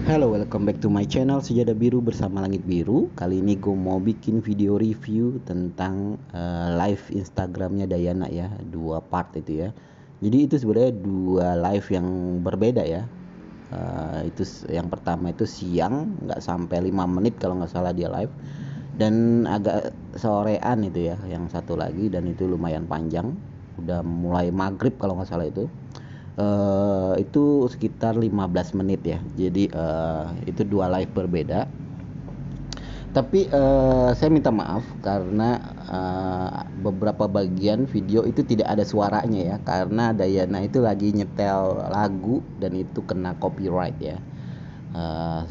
Halo, welcome back to my channel Sejadah Biru bersama Langit Biru. Kali ini gue mau bikin video review tentang live Instagramnya Dayana ya, 2 part itu ya. Jadi itu sebenarnya 2 live yang berbeda ya. Itu yang pertama itu siang, nggak sampai 5 menit kalau nggak salah dia live. Dan agak sorean itu ya, yang satu lagi, dan itu lumayan panjang. Udah mulai maghrib kalau nggak salah itu. Itu sekitar 15 menit ya. Jadi itu 2 live berbeda. Tapi saya minta maaf karena beberapa bagian video itu tidak ada suaranya ya, karena Dayana itu lagi nyetel lagu dan itu kena copyright ya. Eh,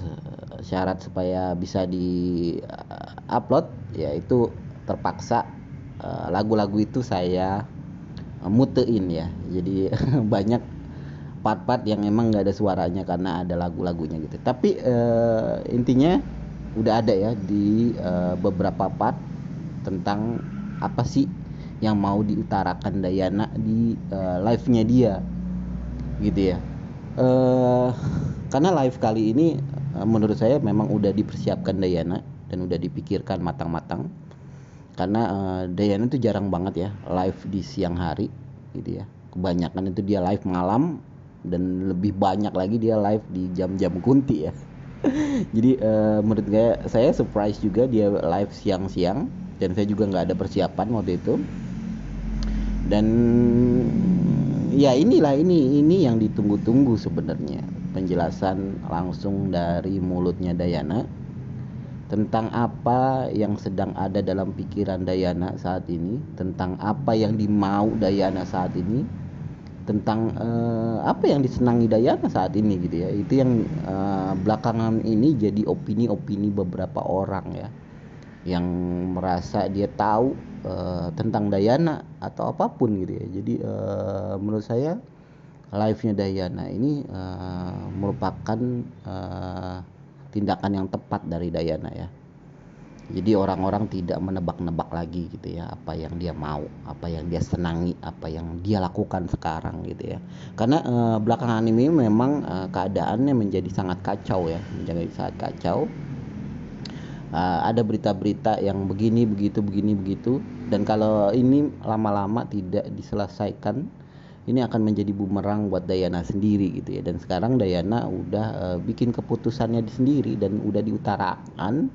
Syarat supaya bisa di upload yaitu terpaksa lagu-lagu itu saya mutein ya. Jadi banyak part-part yang emang nggak ada suaranya karena ada lagu-lagunya gitu. Tapi intinya udah ada ya di beberapa part tentang apa sih yang mau diutarakan Dayana di live-nya dia gitu ya. eh karena live kali ini menurut saya memang udah dipersiapkan Dayana dan udah dipikirkan matang-matang, karena Dayana itu jarang banget ya live di siang hari gitu ya. Kebanyakan itu dia live malam, dan lebih banyak lagi dia live di jam-jam kunti ya. Jadi menurut saya surprise juga dia live siang-siang, dan saya juga nggak ada persiapan waktu itu. Dan ya inilah ini yang ditunggu-tunggu sebenarnya, penjelasan langsung dari mulutnya Dayana tentang apa yang sedang ada dalam pikiran Dayana saat ini, tentang apa yang dimau Dayana saat ini, tentang apa yang disenangi Dayana saat ini gitu ya. Itu yang belakangan ini jadi opini-opini beberapa orang ya, yang merasa dia tahu tentang Dayana atau apapun gitu ya. Jadi menurut saya live-nya Dayana ini merupakan tindakan yang tepat dari Dayana ya. Jadi orang-orang tidak menebak-nebak lagi gitu ya, apa yang dia mau, apa yang dia senangi, apa yang dia lakukan sekarang gitu ya. Karena belakangan ini memang keadaannya menjadi sangat kacau ya, menjadi sangat kacau. Ada berita-berita yang begini begitu, dan kalau ini lama-lama tidak diselesaikan, ini akan menjadi bumerang buat Dayana sendiri gitu ya. Dan sekarang Dayana udah bikin keputusannya sendiri dan udah diutarakan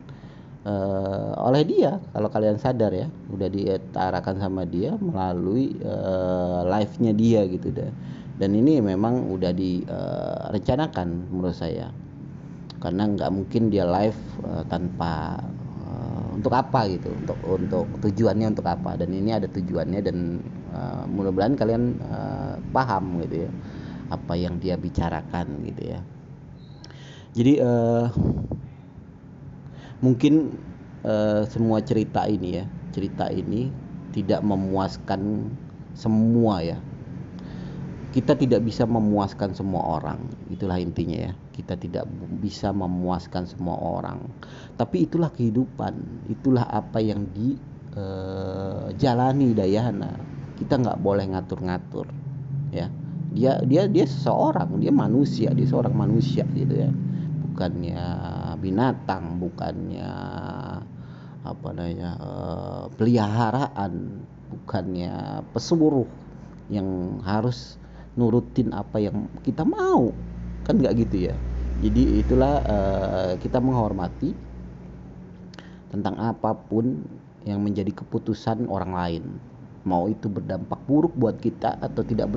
oleh dia. Kalau kalian sadar ya, udah diutarakan sama dia melalui live-nya dia gitu deh. Dan ini memang udah direncanakan menurut saya, karena nggak mungkin dia live tanpa untuk apa gitu, untuk tujuannya untuk apa. Dan ini ada tujuannya, dan mudah-mudahan kalian paham gitu ya apa yang dia bicarakan gitu ya. Jadi mungkin semua cerita ini tidak memuaskan semua ya. Kita tidak bisa memuaskan semua orang, itulah intinya ya. Kita tidak bisa memuaskan semua orang, tapi itulah kehidupan, itulah apa yang dijalani Dayana. Kita nggak boleh ngatur-ngatur ya. Dia seseorang, dia manusia, dia seorang manusia gitu ya, bukannya binatang, bukannya apa namanya peliharaan, bukannya pesuruh yang harus nurutin apa yang kita mau, kan nggak gitu ya. Jadi itulah kita menghormati tentang apapun yang menjadi keputusan orang lain, mau itu berdampak buruk buat kita atau tidak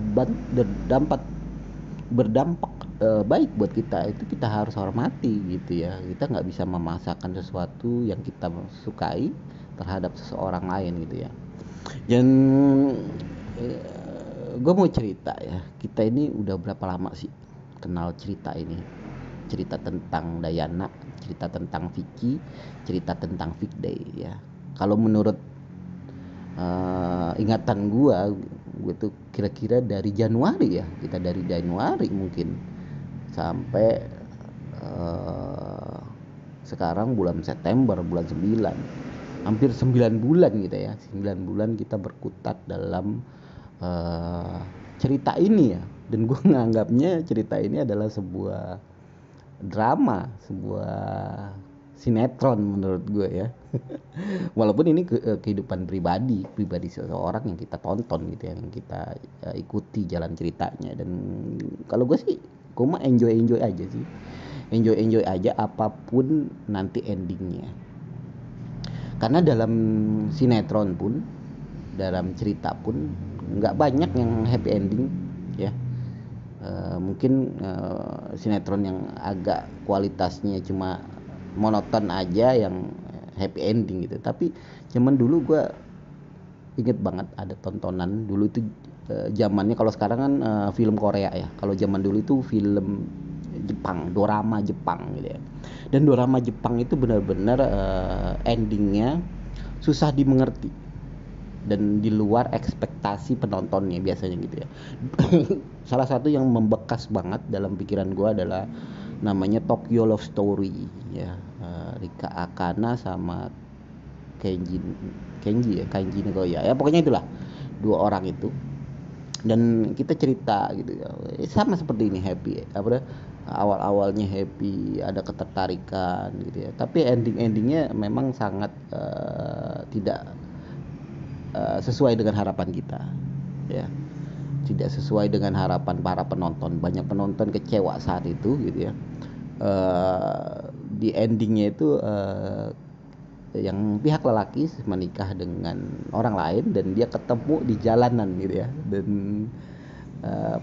berdampak baik buat kita, itu kita harus hormati gitu ya. Kita nggak bisa memaksakan sesuatu yang kita sukai terhadap seseorang lain gitu ya. Dan gue mau cerita ya, kita ini udah berapa lama sih kenal cerita ini, cerita tentang Dayana, cerita tentang Vicky, cerita tentang Day ya. Kalau menurut ingatan gue tuh kira-kira dari Januari ya, kita dari Januari mungkin sampai sekarang bulan September, bulan 9, hampir 9 bulan gitu ya. 9 bulan kita berkutat dalam cerita ini ya. Dan gue nganggapnya cerita ini adalah sebuah drama, sebuah sinetron menurut gue ya. Walaupun ini kehidupan pribadi seseorang yang kita tonton gitu ya, yang kita ikuti jalan ceritanya. Dan kalau gue sih, gue mah enjoy aja sih, enjoy aja apapun nanti endingnya. Karena dalam sinetron pun, dalam cerita pun nggak banyak yang happy ending ya. Mungkin sinetron yang agak kualitasnya cuma monoton aja yang happy ending gitu. Tapi zaman dulu gue inget banget ada tontonan dulu itu, zamannya, kalau sekarang kan film Korea ya, kalau zaman dulu itu film Jepang, dorama Jepang gitu ya. Dan dorama Jepang itu benar-benar endingnya susah dimengerti dan di luar ekspektasi penontonnya biasanya gitu ya. Salah satu yang membekas banget dalam pikiran gue adalah namanya Tokyo Love Story ya. Rika Akana sama Kenji Kenji Nagoya ya, pokoknya itulah dua orang itu. Dan kita cerita gitu ya, sama seperti ini, happy apa, awal-awalnya happy, ada ketertarikan gitu ya, tapi endingnya memang sangat tidak sesuai dengan harapan kita ya, tidak sesuai dengan harapan para penonton. Banyak penonton kecewa saat itu gitu ya. Di endingnya itu yang pihak lelaki menikah dengan orang lain dan dia ketemu di jalanan gitu ya. Dan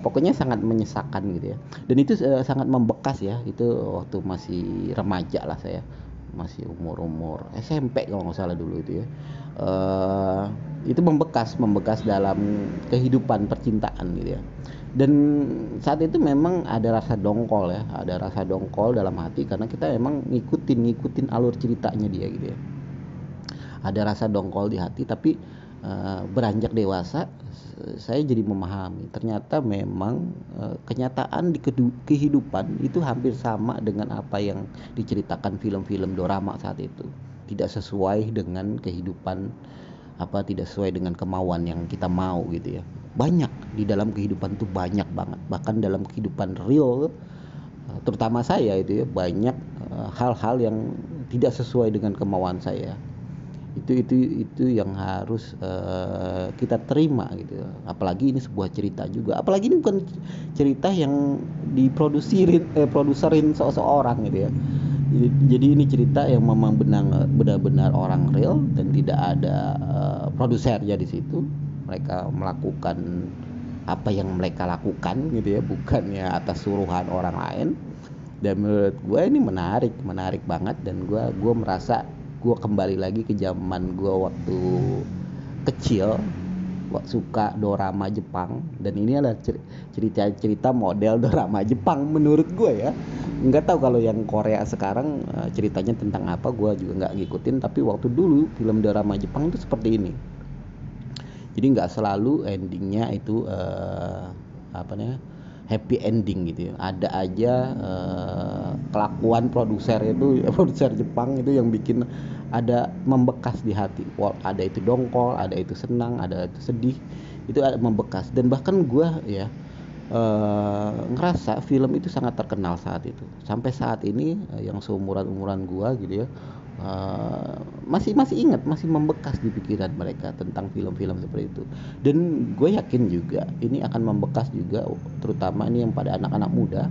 pokoknya sangat menyesakan gitu ya. Dan itu sangat membekas ya. Itu waktu masih remaja lah saya, masih umur SMP kalau nggak salah dulu itu ya. Itu membekas dalam kehidupan percintaan gitu ya. Dan saat itu memang ada rasa dongkol ya, ada rasa dongkol dalam hati karena kita memang ngikutin alur ceritanya dia gitu ya. Ada rasa dongkol di hati, tapi beranjak dewasa saya jadi memahami ternyata memang kenyataan di kehidupan itu hampir sama dengan apa yang diceritakan film-film dorama saat itu. Tidak sesuai dengan kehidupan, tidak sesuai dengan kemauan yang kita mau gitu ya. Banyak di dalam kehidupan itu, banyak banget, bahkan dalam kehidupan real terutama saya itu ya, banyak hal-hal yang tidak sesuai dengan kemauan saya. Itu yang harus kita terima gitu. Apalagi ini sebuah cerita juga, apalagi ini bukan cerita yang produserin seseorang gitu ya. Jadi ini cerita yang memang benar-benar orang real dan tidak ada produsernya di situ. Mereka melakukan apa yang mereka lakukan gitu ya, bukannya atas suruhan orang lain. Dan menurut gue ini menarik banget. Dan gue merasa gue kembali lagi ke zaman gue waktu kecil, suka dorama Jepang. Dan ini adalah cerita model dorama Jepang menurut gue ya. Nggak tahu kalau yang Korea sekarang ceritanya tentang apa, gue juga nggak ngikutin. Tapi waktu dulu film dorama Jepang itu seperti ini. Jadi nggak selalu endingnya itu happy ending gitu ya. Ada aja kelakuan produser itu produser Jepang itu yang bikin ada membekas di hati. Ada itu dongkol, ada itu senang, ada itu sedih. Itu ada membekas. Dan bahkan gue ya ngerasa film itu sangat terkenal saat itu. Sampai saat ini yang seumuran gue gitu ya, masih ingat, masih membekas di pikiran mereka tentang film-film seperti itu. Dan gue yakin juga ini akan membekas juga, terutama ini yang pada anak-anak muda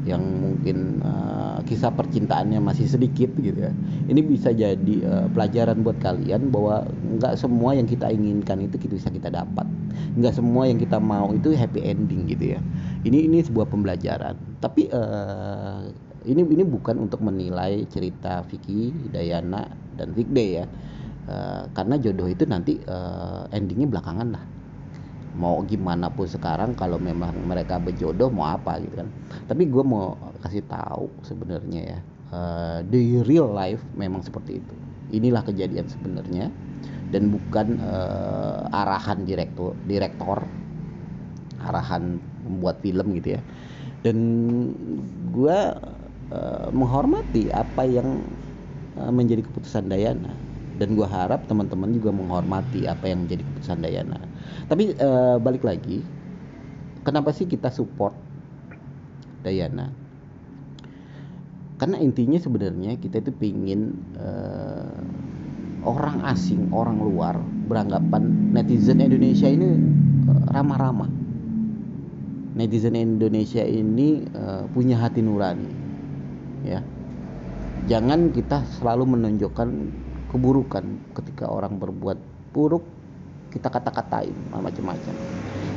yang mungkin kisah percintaannya masih sedikit gitu ya. Ini bisa jadi pelajaran buat kalian bahwa nggak semua yang kita inginkan itu bisa kita dapat. Nggak semua yang kita mau itu happy ending gitu ya. Ini sebuah pembelajaran. Tapi ini bukan untuk menilai cerita Vicky, Dayana dan Weekday ya. Karena jodoh itu nanti endingnya belakangan lah. Mau gimana pun sekarang, kalau memang mereka berjodoh mau apa gitu kan. Tapi gue mau kasih tahu sebenarnya ya, di real life memang seperti itu. Inilah kejadian sebenarnya dan bukan arahan direktor, arahan membuat film gitu ya. Dan gue menghormati apa yang menjadi keputusan Dayana, dan gue harap teman-teman juga menghormati apa yang menjadi keputusan Dayana. Tapi balik lagi, kenapa sih kita support Dayana? Karena intinya sebenarnya kita itu pingin orang asing, orang luar beranggapan netizen Indonesia ini ramah-ramah. Netizen Indonesia ini punya hati nurani, ya. Jangan kita selalu menunjukkan keburukan. Ketika orang berbuat buruk, kita kata-katain macam-macam.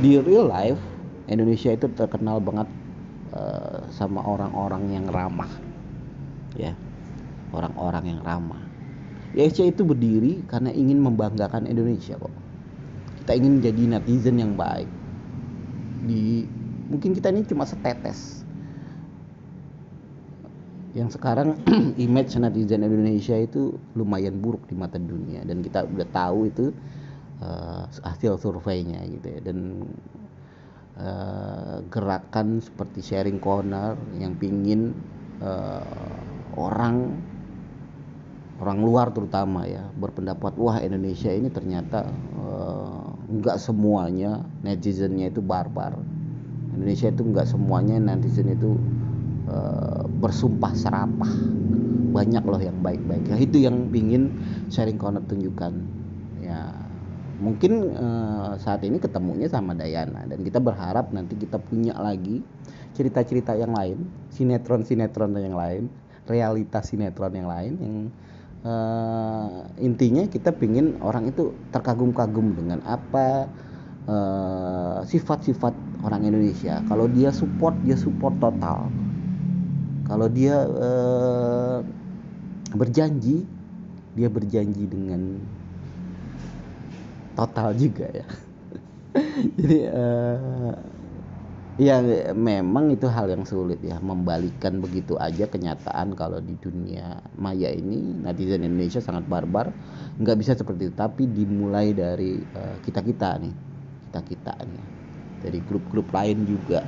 Di real life, Indonesia itu terkenal banget sama orang-orang yang ramah, ya, orang-orang yang ramah. YSC itu berdiri karena ingin membanggakan Indonesia kok. Kita ingin menjadi netizen yang baik. Mungkin kita ini cuma setetes. Yang sekarang image netizen Indonesia itu lumayan buruk di mata dunia, dan kita udah tahu itu hasil surveinya gitu ya. Dan gerakan seperti sharing corner yang pingin orang luar terutama ya berpendapat, wah Indonesia ini ternyata enggak semuanya netizennya itu barbar. Indonesia itu enggak semuanya netizen itu bersumpah serapah. Banyak loh yang baik-baik. Nah, itu yang pingin sharing corner tunjukkan. Ya, mungkin saat ini ketemunya sama Dayana, dan kita berharap nanti kita punya lagi cerita-cerita yang lain, sinetron-sinetron yang lain, realitas sinetron yang lain yang intinya kita pingin orang itu terkagum-kagum dengan apa sifat-sifat orang Indonesia. Kalau dia support total. Kalau dia berjanji dengan total juga ya. Jadi ya memang itu hal yang sulit ya, membalikan begitu aja kenyataan kalau di dunia maya ini netizen Indonesia sangat barbar. Nggak bisa seperti itu, tapi dimulai dari kita nih, dari grup-grup lain juga,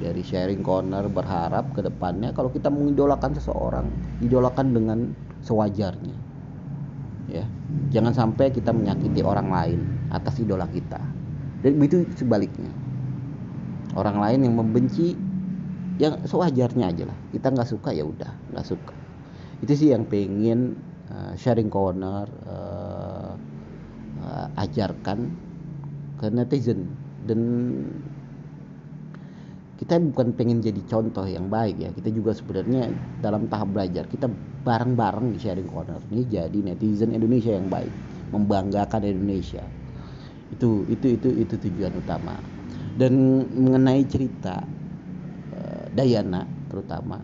dari sharing corner. Berharap ke depannya kalau kita mengidolakan seseorang, idolakan dengan sewajarnya ya, jangan sampai kita menyakiti orang lain atas idola kita. Dan begitu sebaliknya, orang lain yang membenci yang sewajarnya aja lah. Kita nggak suka ya udah nggak suka. Itu sih yang pengen sharing corner ajarkan ke netizen. Dan kita bukan pengen jadi contoh yang baik ya, kita juga sebenarnya dalam tahap belajar. Kita bareng-bareng di sharing corner ini jadi netizen Indonesia yang baik, membanggakan Indonesia. Itu tujuan utama. Dan mengenai cerita Dayana terutama,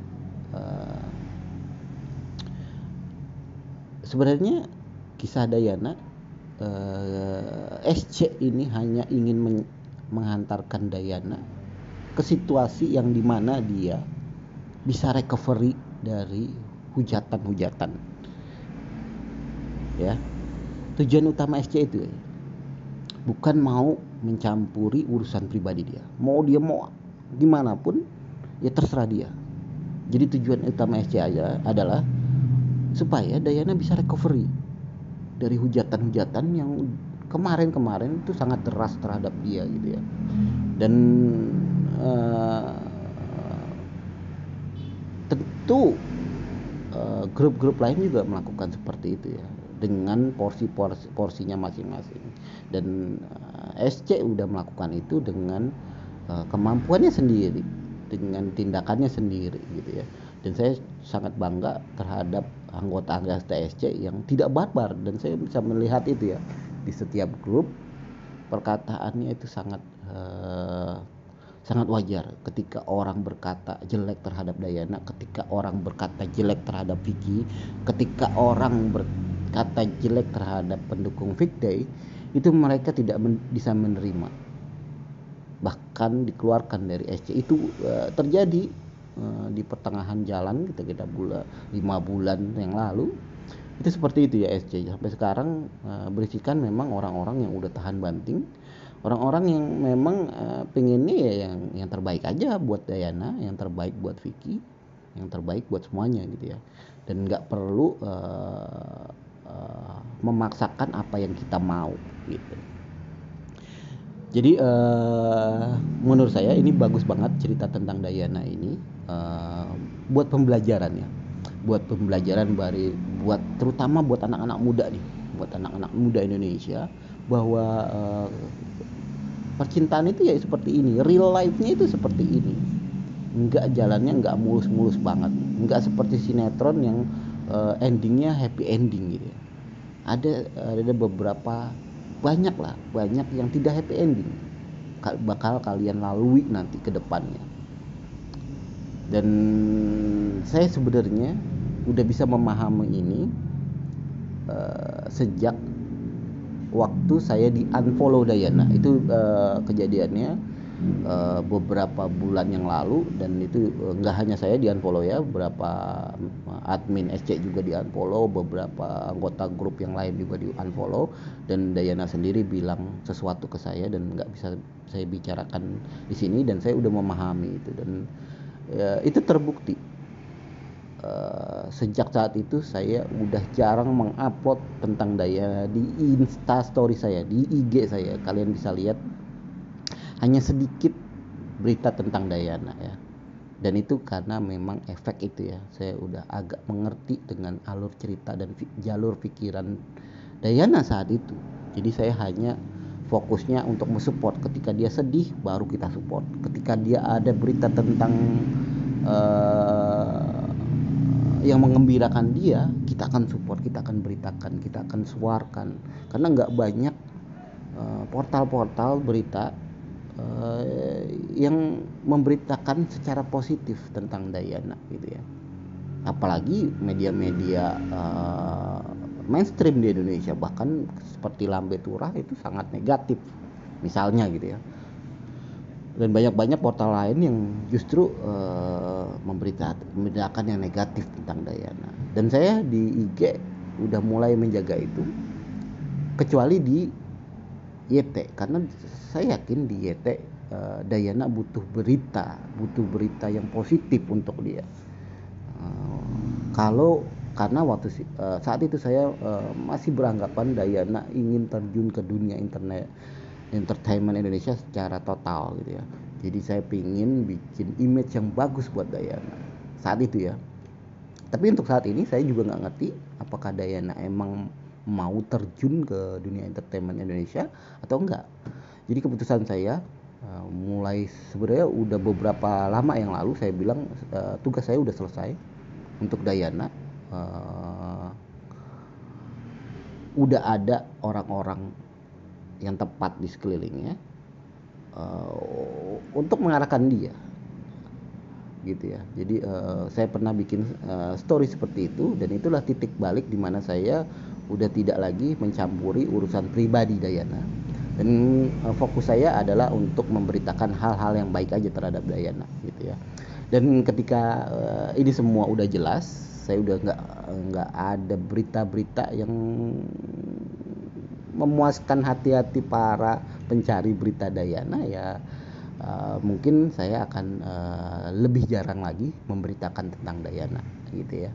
sebenarnya kisah Dayana, SC ini hanya ingin menghantarkan Dayana ke situasi yang dimana dia bisa recovery dari hujatan-hujatan ya. Tujuan utama SC itu ya, bukan mau mencampuri urusan pribadi dia. Mau gimana pun ya terserah dia. Jadi tujuan utama SC aja adalah supaya Dayana bisa recovery dari hujatan-hujatan yang kemarin itu sangat deras terhadap dia gitu ya. Dan tentu grup-grup lain juga melakukan seperti itu ya, dengan porsinya masing-masing. Dan SC udah melakukan itu dengan kemampuannya sendiri, dengan tindakannya sendiri gitu ya. Dan saya sangat bangga terhadap anggota SC yang tidak barbar, dan saya bisa melihat itu ya di setiap grup. Perkataannya itu sangat wajar. Ketika orang berkata jelek terhadap Dayana, ketika orang berkata jelek terhadap Vicky, ketika orang berkata jelek terhadap pendukung Vicday, itu mereka tidak bisa menerima, bahkan dikeluarkan dari SC. Itu terjadi di pertengahan jalan kita 5 bulan yang lalu. Itu seperti itu ya SC. Sampai sekarang berisikan memang orang-orang yang udah tahan banting, orang-orang yang memang pengennya ya yang terbaik aja buat Dayana, yang terbaik buat Vicky, yang terbaik buat semuanya gitu ya. Dan nggak perlu memaksakan apa yang kita mau gitu. Jadi menurut saya ini bagus banget cerita tentang Dayana ini, buat pembelajaran ya. buat pembelajaran buat terutama buat anak-anak muda nih, buat anak-anak muda Indonesia, bahwa percintaan itu ya seperti ini, real life-nya itu seperti ini, nggak jalannya nggak mulus-mulus banget, nggak seperti sinetron yang endingnya happy ending gitu ya. Ada beberapa, banyak yang tidak happy ending bakal kalian lalui nanti ke depannya. Dan saya sebenarnya udah bisa memahami ini sejak waktu saya di unfollow Dayana. Itu kejadiannya beberapa bulan yang lalu, dan itu nggak hanya saya di unfollow ya, beberapa admin SC juga di unfollow, beberapa anggota grup yang lain juga di unfollow, dan Dayana sendiri bilang sesuatu ke saya dan nggak bisa saya bicarakan di sini, dan saya udah memahami itu, dan itu terbukti. Sejak saat itu saya udah jarang mengupload tentang Dayana di Insta story saya, di IG saya. Kalian bisa lihat hanya sedikit berita tentang Dayana ya. Dan itu karena memang efek itu ya, saya udah agak mengerti dengan alur cerita dan jalur pikiran Dayana saat itu. Jadi saya hanya fokusnya untuk mensupport. Ketika dia sedih baru kita support, ketika dia ada berita tentang yang mengembirakan dia, kita akan support, kita akan beritakan, kita akan suarkan. Karena nggak banyak portal-portal berita yang memberitakan secara positif tentang Dayana gitu ya. Apalagi media-media mainstream di Indonesia, bahkan seperti Lambe Turah itu sangat negatif misalnya gitu ya. Dan banyak portal lain yang justru memberitakan yang negatif tentang Dayana. Dan saya di IG udah mulai menjaga itu, kecuali di YT, karena saya yakin di YT Dayana butuh berita yang positif untuk dia. Karena saat itu saya masih beranggapan Dayana ingin terjun ke dunia entertainment Indonesia secara total gitu ya. Jadi saya pingin bikin image yang bagus buat Dayana saat itu ya. Tapi untuk saat ini saya juga nggak ngerti apakah Dayana emang mau terjun ke dunia entertainment Indonesia atau enggak. Jadi keputusan saya mulai sebenarnya udah beberapa lama yang lalu, saya bilang tugas saya udah selesai untuk Dayana. Udah ada orang-orang yang tepat di sekelilingnya untuk mengarahkan dia gitu ya. Jadi saya pernah bikin story seperti itu, dan itulah titik balik di mana saya udah tidak lagi mencampuri urusan pribadi Dayana, dan fokus saya adalah untuk memberitakan hal-hal yang baik aja terhadap Dayana gitu ya. Dan ketika ini semua udah jelas, saya udah nggak ada berita-berita yang memuaskan hati-hati para pencari berita Dayana ya. Mungkin saya akan lebih jarang lagi memberitakan tentang Dayana gitu ya.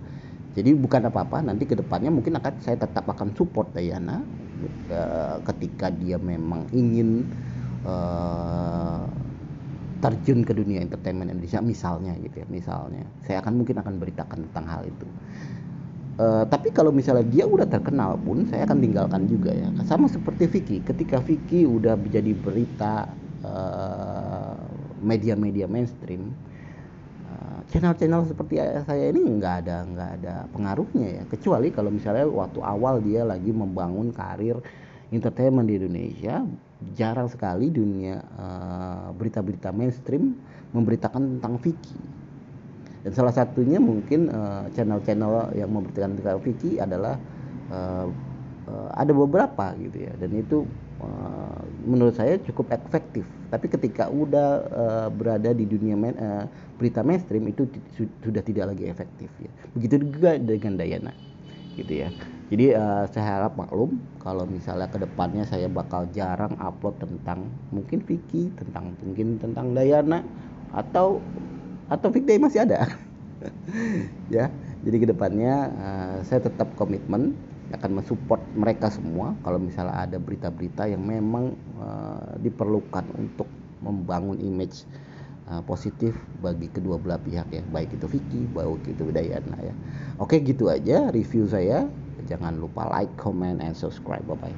Jadi bukan apa-apa, nanti kedepannya mungkin saya tetap akan support Dayana ketika dia memang ingin terjun ke dunia entertainment Indonesia misalnya gitu ya. Misalnya saya mungkin akan beritakan tentang hal itu. Tapi kalau misalnya dia udah terkenal pun saya akan tinggalkan juga ya. Sama seperti Vicky, ketika Vicky udah menjadi berita media-media mainstream, channel-channel seperti saya ini nggak ada pengaruhnya ya, kecuali kalau misalnya waktu awal dia lagi membangun karir entertainment di Indonesia. Jarang sekali dunia berita-berita mainstream memberitakan tentang Vicky. Dan salah satunya mungkin channel-channel yang memberitakan tentang Vicky adalah ada beberapa gitu ya, dan itu menurut saya cukup efektif. Tapi ketika udah berada di dunia berita mainstream itu sudah tidak lagi efektif ya. Begitu juga dengan Dayana gitu ya. Jadi saya harap maklum kalau misalnya kedepannya saya bakal jarang upload tentang mungkin Vicky, mungkin tentang Dayana, atau Vicky masih ada. Ya, jadi kedepannya saya tetap komitmen akan mensupport mereka semua kalau misalnya ada berita-berita yang memang diperlukan untuk membangun image positif bagi kedua belah pihak ya, baik itu Vicky, baik itu Dayana ya. Oke, gitu aja review saya. Jangan lupa like, comment, and subscribe. Bye bye.